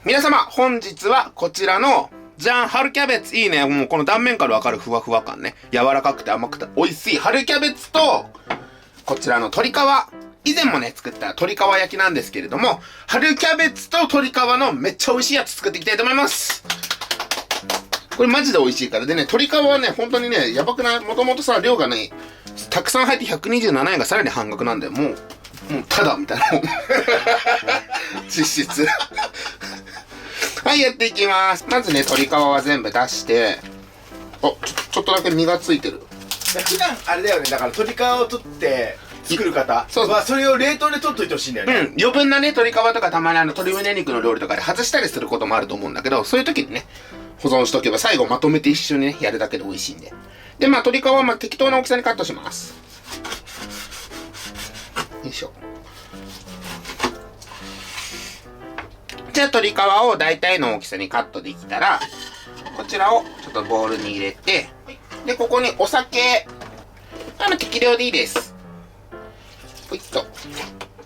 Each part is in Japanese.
皆様、本日はこちらの、じゃん、春キャベツ。いいね。もうこの断面からわかるふわふわ感ね。柔らかくて甘くて美味しい春キャベツと、こちらの鶏皮。以前もね、作った鶏皮焼きなんですけれども、春キャベツと鶏皮のめっちゃ美味しいやつ作っていきたいと思います。これマジで美味しいから。でね、鶏皮はね、本当にね、やばくない？もともとさ、量がね、たくさん入って127円がさらに半額なんだよ。もうただみたいな。実質。はい、やっていきます。まずね、鶏皮は全部出して、ちょっとだけ身がついてる。普段あれだよね、だから鶏皮を取って作る方はそれを冷凍で取っといてほしいんだよね。余分なね、鶏皮とかたまに鶏胸肉の料理とかで外したりすることもあると思うんだけど、そういう時にね、保存しとけば最後まとめて一緒にね、やるだけで美味しいんで。で、まあ鶏皮は適当な大きさにカットします。よいしょ。じゃあ鶏皮を大体の大きさにカットできたら、こちらをちょっとボウルに入れて、で、ここにお酒、適量でいいです。ほいっと。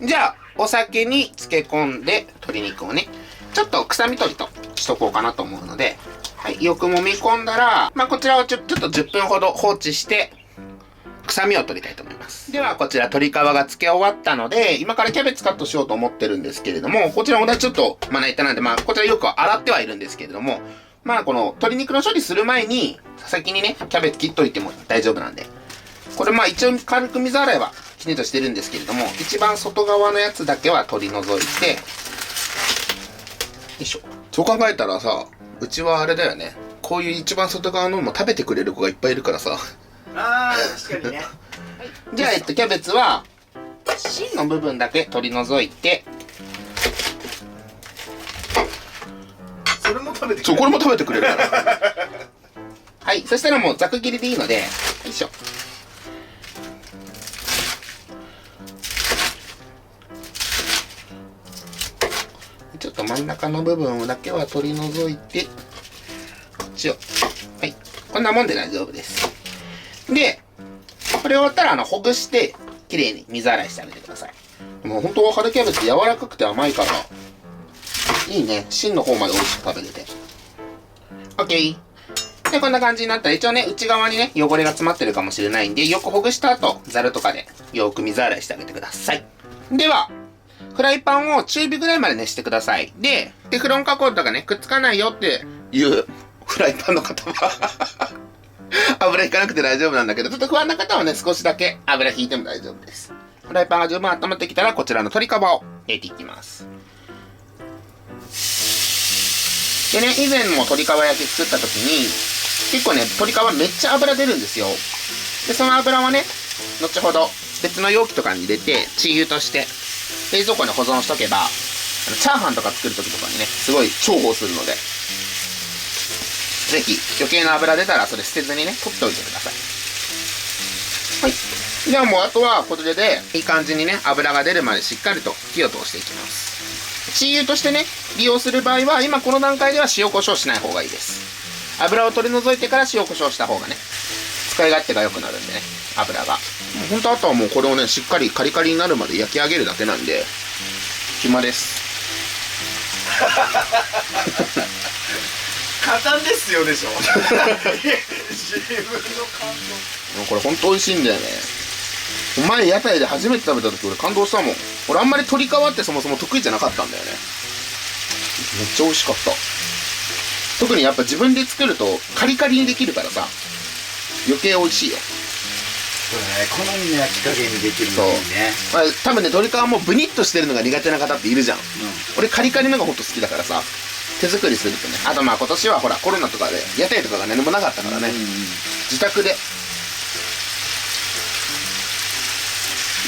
じゃあ、お酒に漬け込んで、鶏肉をね、ちょっと臭み取りとしとこうかなと思うので、はい、よく揉み込んだら、こちらをちょっと10分ほど放置して、臭みを取りたいと思います。では、こちら鶏皮が漬け終わったので、今からキャベツカットしようと思ってるんですけれども、こちら同じちょっとまな板なんで、こちらよく洗ってはいるんですけれども、この鶏肉の処理する前に、先にね、キャベツ切っといても大丈夫なんで。これ一応軽く水洗いはきちんとしてるんですけれども、一番外側のやつだけは取り除いて、よいしょ。そう考えたらさ、うちはあれだよね。こういう一番外側のも食べてくれる子がいっぱいいるからさ。あー、確かにね。じゃあ、キャベツは、芯の部分だけ取り除いて、それも食べてくれる。そう、これも食べてくれるから。はい、そしたらもうざく切りでいいので、よいしょ。ちょっと真ん中の部分だけは取り除いて、こっちを。はい。こんなもんで大丈夫です。で、これ終わったらほぐして、きれいに水洗いしてあげてください。もう本当春キャベツ柔らかくて甘いから、いいね。芯の方まで美味しく食べれて。OK。で、こんな感じになったら、一応ね、内側にね、汚れが詰まってるかもしれないんで、よくほぐした後、ザルとかでよく水洗いしてあげてください。では、フライパンを中火ぐらいまで熱してください。で、テフロン加工とかね、くっつかないよっていうフライパンの方は油引かなくて大丈夫なんだけど、ちょっと不安な方はね、少しだけ油引いても大丈夫です。フライパンが十分温まってきたら、こちらの鶏皮を入れていきます。でね、以前も鶏皮焼き作った時に、結構ね、鶏皮めっちゃ油出るんですよ。で、その油はね、後ほど別の容器とかに入れて、チー油として、冷蔵庫に保存しとけば、チャーハンとか作る時とかにね、すごい重宝するので、ぜひ余計な油出たらそれ捨てずにね、取っておいてください。はい。じゃあもうあとはこれでいい感じにね、油が出るまでしっかりと火を通していきます。チー油としてね、利用する場合は、今この段階では塩コショウしない方がいいです。油を取り除いてから塩コショウした方がね、使い勝手が良くなるんでね、油が。もうほんとあとはもうこれをね、しっかりカリカリになるまで焼き上げるだけなんで、暇です。簡単ですよでしょ。自分の感想。これほんと美味しいんだよね。前屋台で初めて食べた時俺感動したもん。俺あんまり鶏皮ってそもそも得意じゃなかったんだよね。めっちゃ美味しかった。特にやっぱ自分で作るとカリカリにできるからさ、余計美味しいよ。そうだね、好みの焼き加減にできるのいいね。多分ね、鶏皮もブニッとしてるのが苦手な方っているじゃん。俺カリカリのがほんと好きだからさ、手作りするとね。あと今年はほらコロナとかで屋台とかが何もなかったからね、自宅で。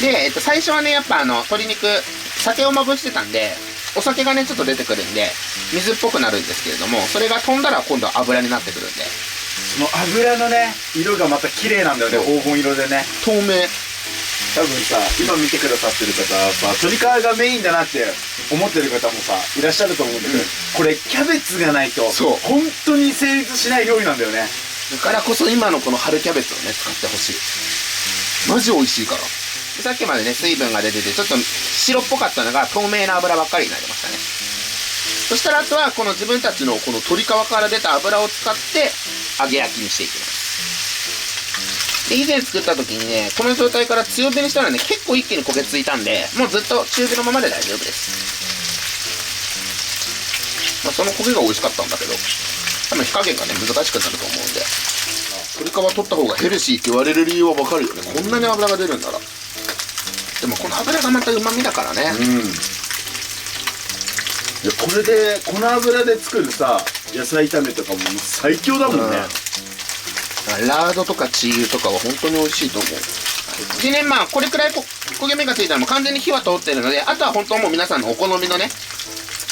で、最初はね、やっぱ鶏肉、酒をまぶしてたんで、お酒がね、ちょっと出てくるんで、水っぽくなるんですけれども、それが飛んだら今度は油になってくるんで。その油のね、色がまた綺麗なんだよね、黄金色でね。透明。多分さ、今見てくださってる方はさ、鶏皮がメインだなって思ってる方もさ、いらっしゃると思うんだけど、これキャベツがないと、本当に成立しない料理なんだよね。だからこそ今のこの春キャベツをね、使ってほしい。マジ美味しいから。さっきまでね、水分が出てて、ちょっと白っぽかったのが透明な油ばっかりになりましたね。そしたらあとはこの自分たちのこの鶏皮から出た油を使って揚げ焼きにしていきます。で、以前作った時にね、この状態から強火にしたらね、結構一気に焦げついたんで、もうずっと中火のままで大丈夫です。まあ、その焦げが美味しかったんだけど、多分火加減がね、難しくなると思うんで。鶏皮取った方がヘルシーって言われる理由はわかるよね。こんなに油が出るんなら。でもこの油がまた旨味だからね。いや、これで、この油で作るさ、野菜炒めとかも最強だもんね。ラードとかチー油とかは本当に美味しいと思う。でね、まあこれくらい焦げ目がついたらもう完全に火は通ってるので、あとは本当もう皆さんのお好みのね、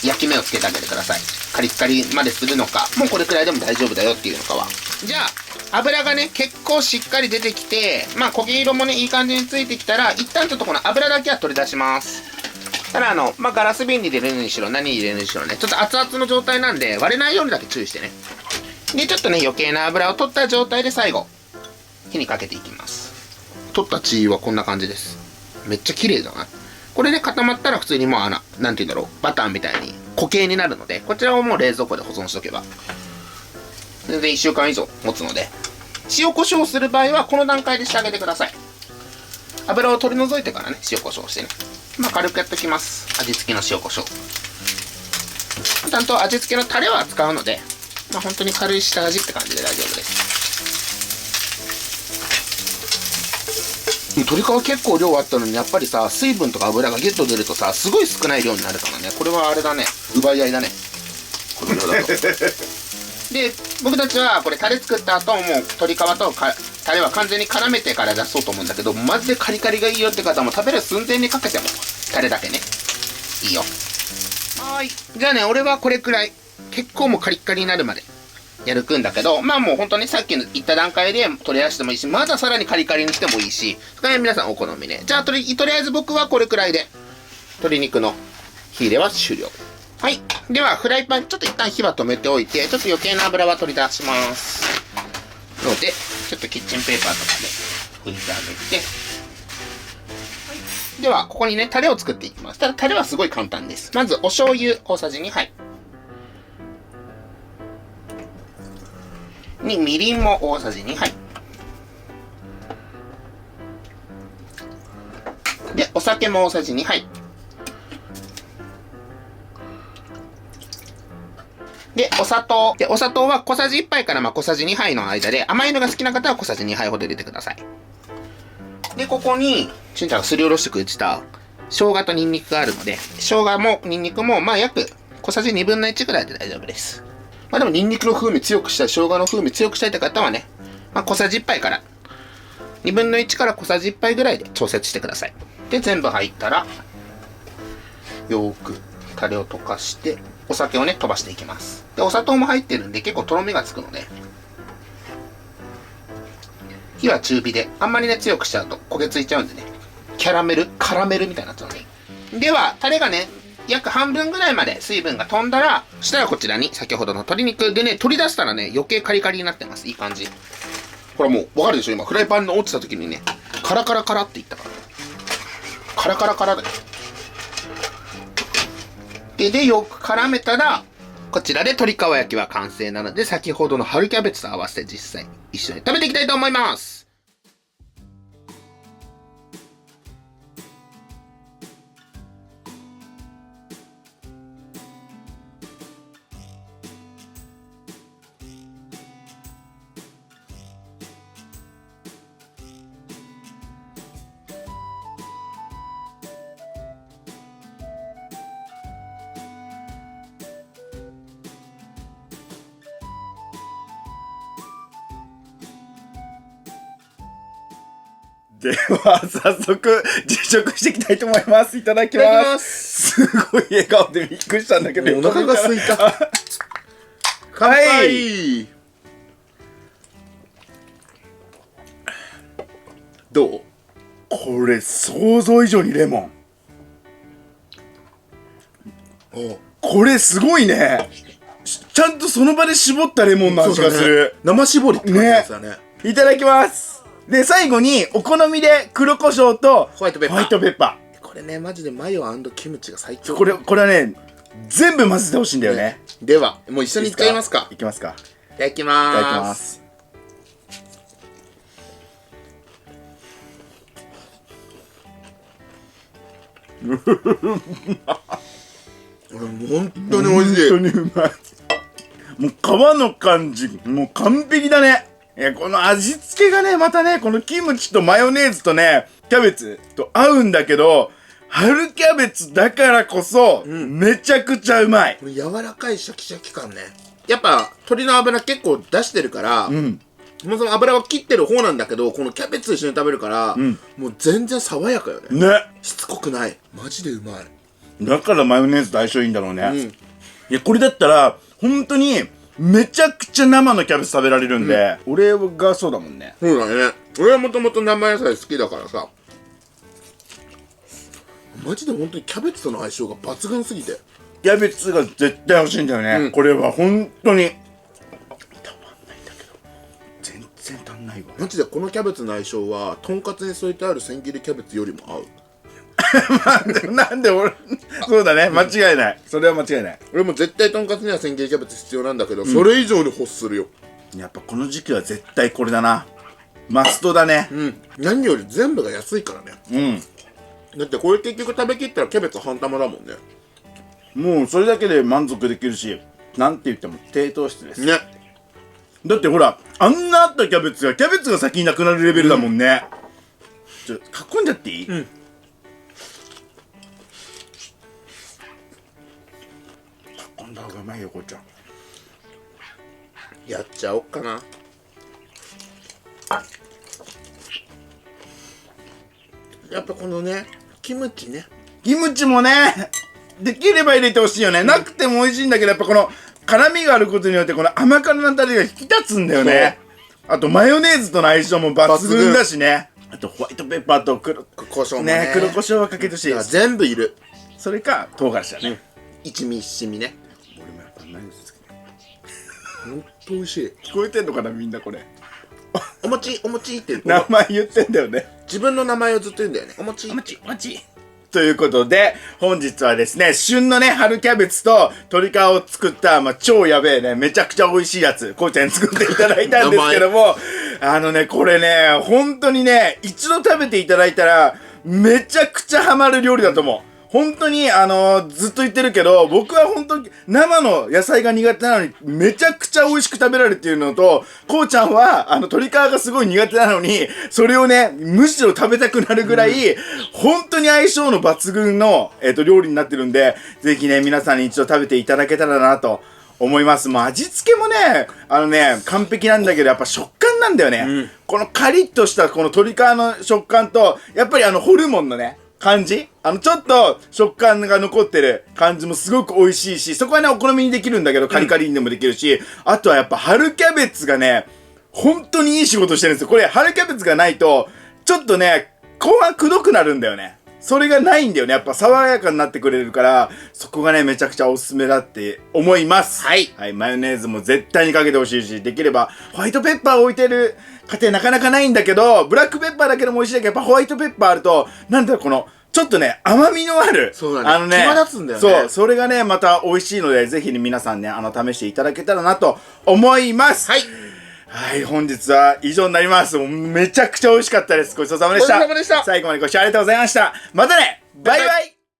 焼き目をつけてあげてください。カリッカリまでするのか、もうこれくらいでも大丈夫だよっていうのかは。じゃあ、油がね、結構しっかり出てきて、まあ焦げ色もね、いい感じについてきたら、一旦ちょっとこの油だけは取り出します。ただまあガラス瓶に入れるにしろ、何に入れるにしろね、ちょっと熱々の状態なんで、割れないようにだけ注意してね。で、ちょっとね、余計な油を取った状態で最後、火にかけていきます。取ったチーはこんな感じです。めっちゃ綺麗だな。これで固まったら普通にもうなんて言うんだろう、バターみたいに固形になるので、こちらをもう冷蔵庫で保存しとけば、全然1週間以上持つので、塩コショウする場合はこの段階でしてあげてください。油を取り除いてからね、塩コショウしてね。まあ軽くやっておきます。味付けの塩コショウ。ちゃんと味付けのタレは使うので、まあ本当に軽い下味って感じで大丈夫です。鶏皮結構量あったのにやっぱりさ、水分とか油がギュッと出るとさ、すごい少ない量になるからね。これはあれだね、奪い合いだね、この量だと。で、僕たちはこれタレ作った後もう鶏皮とタレは完全に絡めてから出そうと思うんだけど、マジでカリカリがいいよって方も食べる寸前にかけてもタレだけね、いいよ。はーい。じゃあね、俺はこれくらい結構もうカリッカリになるまでやるくんだけど、まあもう本当にさっきの言った段階で取り出してもいいし、まださらにカリカリにしてもいいし、そこら辺皆さんお好みね。じゃあとりあえず僕はこれくらいで鶏肉の火入れは終了。はい。ではフライパンちょっと一旦火は止めておいて、ちょっと余計な油は取り出します。のでちょっとキッチンペーパーとかで拭いてあげて、はい、ではここにねタレを作っていきます。ただタレはすごい簡単です。まずお醤油大さじ2杯にみりんも大さじ2杯で、お酒も大さじ2杯で、お砂糖は小さじ1杯から小さじ2杯の間で、甘いのが好きな方は小さじ2杯ほど入れてください。で、ここにしんちゃんがすりおろしてくれてた生姜とニンニクがあるので、生姜もニンニクもまあ約小さじ2分の1ぐらいで大丈夫です。まあでもニンニクの風味強くしたい、生姜の風味強くしたいって方はね、まあ小さじ1杯から2分の1から小さじ1杯ぐらいで調節してください。で、全部入ったらよーくタレを溶かしてお酒をね飛ばしていきます。で、お砂糖も入ってるんで結構とろみがつくので、火は中火で、あんまりね強くしちゃうと焦げついちゃうんでね、カラメルみたいになっちゃうので。ではタレがね約半分ぐらいまで水分が飛んだら、そしたらこちらに先ほどの鶏肉でね、取り出したらね余計カリカリになってます。いい感じ。これもうわかるでしょ、今フライパンに落ちた時にねカラカラカラっていったから、カラカラカラだよ。でよく絡めたら、こちらで鶏皮焼きは完成なので、先ほどの春キャベツと合わせて実際一緒に食べていきたいと思います。では早速実食していきたいと思います。いただきます。すごい笑顔でびっくりしたんだけど、お腹が空いた。乾杯、はい、どう？これ想像以上にレモン。これすごいね。ちゃんとその場で絞ったレモンの味がする。生搾りって感じですよね。いただきます。で、最後にお好みで黒胡椒とホワイトペッパー。ホワイトペッパー。これね、マジでマヨ&キムチが最強。これはね、全部混ぜてほしいんだよね。ではもう一緒にいっちゃいますか。いきますか。いただきいただきまますす。本当に美味しい。本当にうまい。もう皮の感じもう完璧だね。この味付けがねまたね、このキムチとマヨネーズとねキャベツと合うんだけど、春キャベツだからこそ、めちゃくちゃうまい。これ柔らかいシャキシャキ感ね。やっぱ鶏の油結構出してるから、もうその油は切ってる方なんだけど、このキャベツと一緒に食べるから、もう全然爽やかよね。ね。しつこくない。マジでうまい。だからマヨネーズと相性いいんだろうね。いやこれだったら本当にめちゃくちゃ生のキャベツ食べられるんで、俺がそうだもんね。そうだね。俺はもともと生野菜好きだからさ、マジで本当にキャベツとの相性が抜群すぎて。キャベツが絶対欲しいんだよね、これは本当にたまんないんだけど全然足んないわ。マジでこのキャベツの相性はとんかつに添えてある千切りキャベツよりも合う。なんで俺そうだね、間違いない。それは間違いない。俺も絶対とんかつには千切りキャベツ必要なんだけど、それ以上に欲するよ。やっぱこの時期は絶対これだな。マストだね。何より全部が安いからね。だってこれ結局食べきったらキャベツ半玉だもんね。もうそれだけで満足できるし、なんて言っても低糖質ですね。だってほらあんなあったキャベツが先になくなるレベルだもんね。ちょっと囲んじゃっていい？囲んだ方がうまいよこいちゃん。やっちゃおっかな。やっぱこのねキムチね、キムチもねできれば入れてほしいよね、なくても美味しいんだけど、やっぱこの辛みがあることによってこの甘辛なタレが引き立つんだよね。あとマヨネーズとの相性も抜群だしね。あとホワイトペッパーと黒胡椒もね、黒胡椒はかけてほしい。全部いる。それか唐辛子だね。一味一味ね。俺もやっぱ何ですか。ほんと美味しい。聞こえてんのかなみんなこれ。お餅お餅って名前言ってんだよね。自分の名前をずっと言うんだよね。お餅お餅お餅ということで本日はですね、旬のね春キャベツと鶏皮を作った、超やべえねめちゃくちゃ美味しいやつこうちゃんに作っていただいたんですけどもこれね本当にね一度食べていただいたらめちゃくちゃハマる料理だと思う。本当にずっと言ってるけど、僕は本当に生の野菜が苦手なのにめちゃくちゃ美味しく食べられるっていうのと、こうちゃんは鶏皮がすごい苦手なのにそれをねむしろ食べたくなるぐらい、本当に相性の抜群の料理になってるんで、ぜひね皆さんに一度食べていただけたらなと思います。もう味付けもね完璧なんだけど、やっぱ食感なんだよね、このカリッとしたこの鶏皮の食感と、やっぱりホルモンのね感じ、ちょっと食感が残ってる感じもすごく美味しいし、そこはねお好みにできるんだけどカリカリにでもできるし、あとはやっぱ春キャベツがね本当にいい仕事してるんですよ。これ春キャベツがないとちょっとね後半くどくなるんだよね。それがないんだよね。やっぱ爽やかになってくれるから、そこがねめちゃくちゃおすすめだって思います。はい、マヨネーズも絶対にかけてほしいし、できればホワイトペッパーを置いてる家庭なかなかないんだけど、ブラックペッパーだけでも美味しいんだけど、やっぱホワイトペッパーあるとなんだろう、このちょっとね甘みのある、そうだね、際立つんだよね。そう、それがねまた美味しいので、ぜひね皆さんね試していただけたらなと思います。はい、本日は以上になります。もうめちゃくちゃ美味しかったです。ごちそうさまでした。ごちそうさまでした。最後までご視聴ありがとうございました。またね、バイバイ。